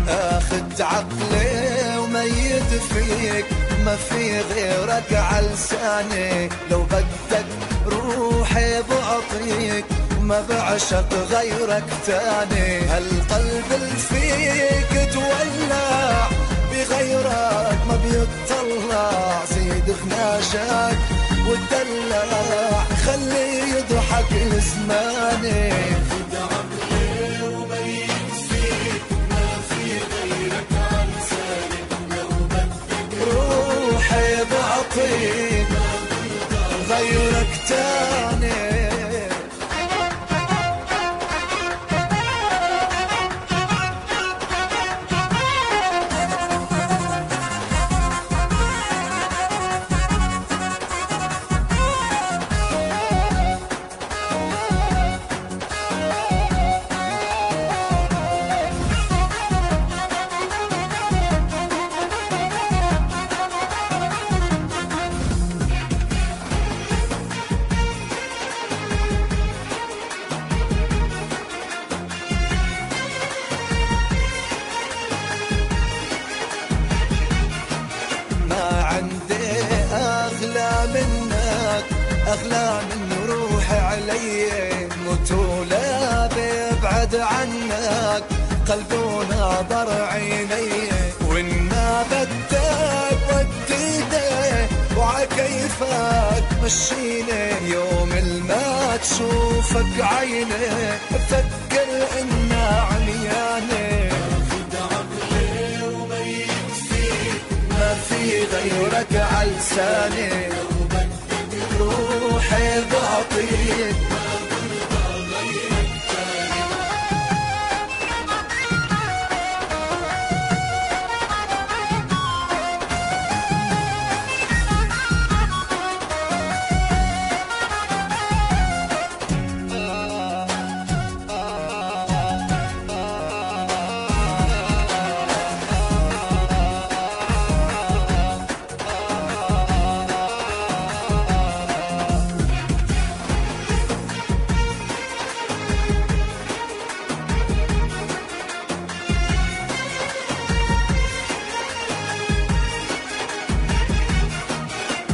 اخد عقلي وميت فيك، ما في غيرك عالساني. لو بدك روحي بعطيك، ما بعشق غيرك تاني. هالقلب اللي فيك تولع، بغيرك ما بيطلع. زيد خناشك وتدلع، خليه يضحك لزماني. بعطيك غيرك تاني. أغلى من روحي علي، موت ولا بيبعد عنك قلبي وناظر عيني. وإن ما بدك وديني وعكيفك مشيني. يوم ما تشوفك عيني بفكر إنها عمياني. أخد عقلي وميت فيك، ما في غيرك عالساني. روحي بعطيك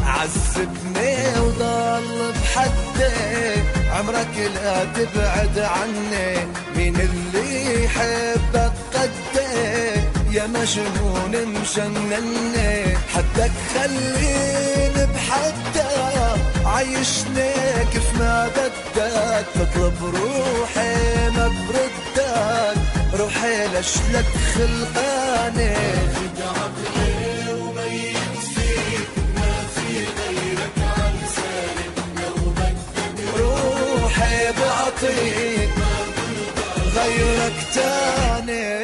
عذبني وضل بحدي. عمرك لا تبعد عني، مين اللي يحبك قدي؟ يا مجنون مجنني، حدك خليني بحدك. عيشني كيف ما بدك، تطلب روحي ما بردك. روحي لشلك خلقاني. روحي بعطيك غيرك تاني.